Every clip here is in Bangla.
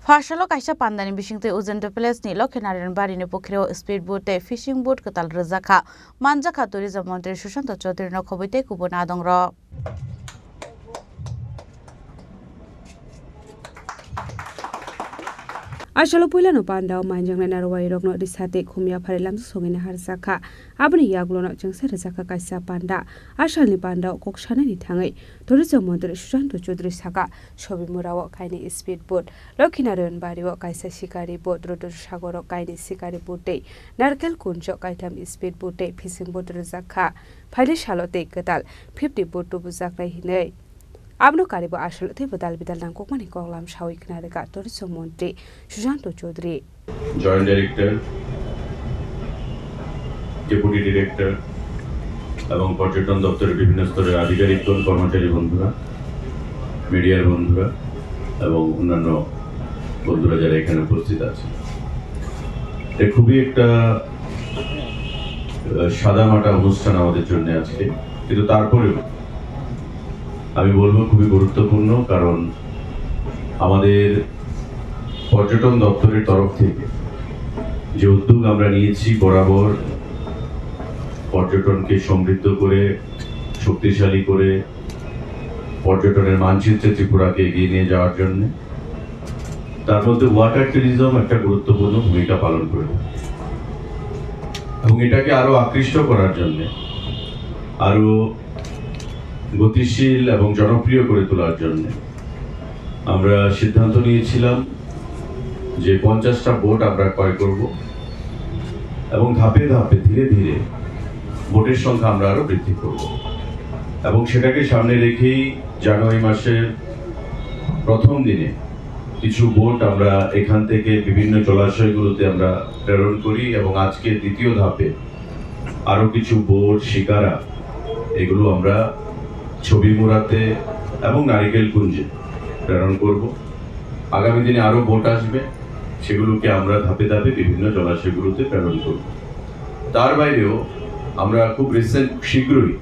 Farsalo kaisa pandani bisingte Ujento Place ni Lokhenaran Barini Pokhireo speedboat te fishing boat ketal rezakha manjakha tourism mantri Sushant Chaudhary no khoboite kubona dongro Ashalo puilano pandao manjang na rawai rokno disate khumya pharilam songene harsakha abni yaglono jengse rezakha kaisa panda ashalni pandao koksana ni thangai tourism mantri Sushant Chaudhary saka shobi murawo kaini speedboat Lokhenaran bariwo kaisa shikari boat rodur sagoro kaini shikari boat narkel kunjo kaitam speedboat fishing boat rezakha phaile shalote ketal 50 boat to bujakrai hinai Abno karibo ashalote badal bidal nang kokmani koglam shawi knareka tourism mantri Sushant Chaudhary Joint Director, Deputy Director এবং পর্যটন দপ্তরের বিভিন্ন স্তরের আধিকারিকগণ কর্মচারী বন্ধুরা মিডিয়ার বন্ধুরা এবং অন্যান্য বন্ধুরা যারা এখানে উপস্থিত আছে এটা খুবই একটা সাদামাটা অনুষ্ঠান আমাদের জন্য আজকে কিন্তু তারপরেও আমি বলবো খুবই গুরুত্বপূর্ণ কারণ আমাদের পর্যটন দপ্তরের তরফ থেকে যে উদ্যোগ আমরা নিয়েছি বরাবর পর্যটনকে সমৃদ্ধ করে শক্তিশালী করে পর্যটনের মানচিত্রে ত্রিপুরাকে এগিয়ে নিয়ে যাওয়ার জন্য তার মধ্যে ওয়াটার ট্যুরিজম একটা গুরুত্বপূর্ণ ভূমিকা পালন করে এবং এটাকে আরো আকৃষ্ট করার জন্য আরো গতিশীল এবং জনপ্রিয় করে তোলার জন্য আমরা সিদ্ধান্ত নিয়েছিলাম যে 50টা বোট আমরা ক্রয় করব এবং ধাপে ধাপে ধীরে ধীরে বোটের সংখ্যা আমরা আরো বৃদ্ধি করব এবং সেটাকে সামনে রেখেই জানুয়ারি মাসের প্রথম দিনে কিছু বোট আমরা এখান থেকে বিভিন্ন জলাশয়গুলোতে আমরা প্রেরণ করি এবং আজকে দ্বিতীয় ধাপে আরো কিছু বোট শিকারা এগুলো আমরা ছবি মুড়াতে এবং নারিকেল কুঞ্জে প্রেরণ করব আগামী দিনে আরো বোট আসবে সেগুলোকে আমরা ধাপে ধাপে বিভিন্ন জলাশয়গুলোতে প্রেরণ করব তার বাইরেও আমরা খুব শীঘ্রই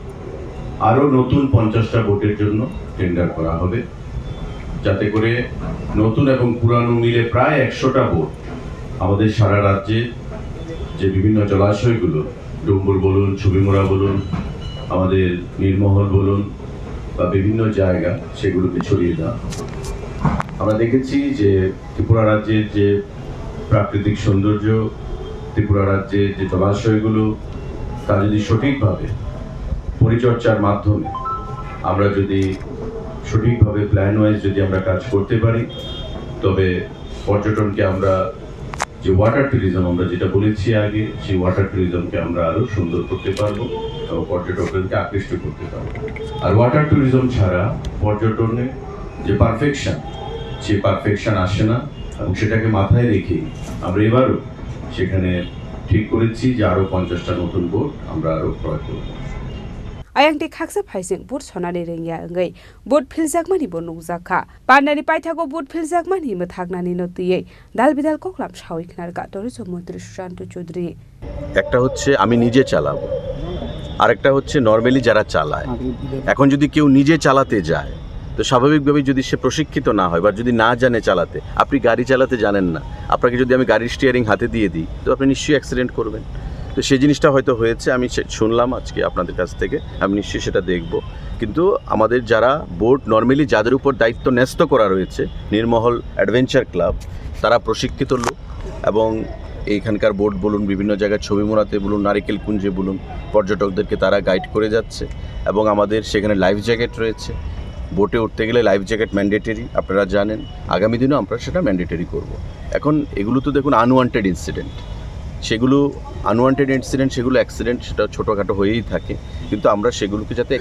আরো নতুন 50টা বোটের জন্য টেন্ডার করা হবে যাতে করে নতুন এবং পুরানো মিলে প্রায় 100টা বোট আমাদের সারা রাজ্যে যে বিভিন্ন জলাশয়গুলো ডুম্বুর বলুন ছবিমুড়া বলুন আমাদের নির্মহল বলুন বা বিভিন্ন জায়গা সেগুলোকে ছড়িয়ে দেওয়া আমরা দেখেছি যে ত্রিপুরা রাজ্যের যে প্রাকৃতিক সৌন্দর্য ত্রিপুরা রাজ্যের যে জলাশয়গুলো তা যদি সঠিকভাবে পরিচর্যার মাধ্যমে আমরা যদি সঠিকভাবে প্ল্যান ওয়াইজ যদি আমরা কাজ করতে পারি তবে পর্যটনকে আমরা যে ওয়াটার ট্যুরিজম আমরা যেটা বলেছি আগে সেই ওয়াটার ট্যুরিজমকে আমরা আরো সুন্দর করতে পারবো এবং পর্যটকদেরকে আকৃষ্ট করতে পারবো আর ওয়াটার ট্যুরিজম ছাড়া পর্যটনে যে পারফেকশন সেই পারফেকশন আসে না এবং সেটাকে মাথায় রেখে আমরা এবারও সেখানে ঠিক করেছি যে আরো 50টা নতুন বোট আমরা আরো ক্রয় করব Ayang te khaksa phaising bur sonani rengya ngai bot philjakmani bo nukjakha pandani paithago bot philjakmani ma thagnani no tiye dalbidal koklam shawi knarga tourism mantri Sushant Chaudhary একটা হচ্ছে আমি নিজে চালাবো আরেকটা হচ্ছে নরমালি যারা চালায় এখন যদি কেউ নিজে চালাতে যায় তো স্বাভাবিকভাবে যদি সে প্রশিক্ষিত না হয় বা যদি না জানে চালাতে আপনি গাড়ি চালাতে জানেন না আপনাকে যদি আমি গাড়ির স্টিয়ারিং হাতে দিয়ে দিই তো আপনি নিশ্চয়ই অ্যাক্সিডেন্ট করবেন তো সেই জিনিসটা হয়তো হয়েছে আমি শুনলাম আজকে আপনাদের কাছ থেকে আমি নিশ্চয়ই সেটা দেখব কিন্তু আমাদের যারা বোট নরমালি যাদের উপর দায়িত্ব ন্যস্ত করা রয়েছে নির্মহল অ্যাডভেঞ্চার ক্লাব তারা প্রশিক্ষিত লোক এবং এইখানকার বোট বলুন বিভিন্ন জায়গায় ছবি মোড়াতে বলুন নারিকেল কুঞ্জে বলুন পর্যটকদেরকে তারা গাইড করে যাচ্ছে এবং আমাদের সেখানে লাইফ জ্যাকেট রয়েছে বোটে উঠতে গেলে লাইফ জ্যাকেট ম্যান্ডেটরি আপনারা জানেন আগামী দিনেও আমরা সেটা ম্যান্ডেটরি করব এখন এগুলো তো দেখুন আনওয়ান্টেড ইনসিডেন্ট সেগুলো আনওয়ান্টেড ইনসিডেন্ট সেগুলো অ্যাক্সিডেন্ট সেটা ছোটোখাটো হয়েই থাকে কিন্তু আমরা সেগুলোকে যাতে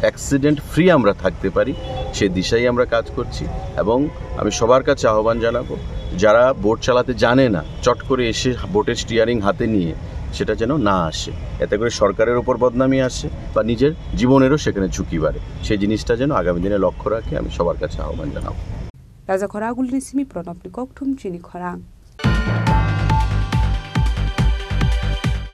অ্যাক্সিডেন্ট ফ্রি আমরা থাকতে পারি সে দিশাই আমরা কাজ করছি এবং আমি সবার কাছে আহ্বান জানাবো যারা বোট চালাতে জানে না চট করে এসে বোটের স্টিয়ারিং হাতে নিয়ে সেটা যেন না আসে এতে করে সরকারের ওপর বদনামি আসে বা নিজের জীবনেরও সেখানে ঝুঁকি বাড়ে সেই জিনিসটা যেন আগামী দিনে লক্ষ্য রাখে আমি সবার কাছে আহ্বান জানাবো রাজা খরাগুল নিসিমি প্রণব নিকক ঠুম চিনি খরাং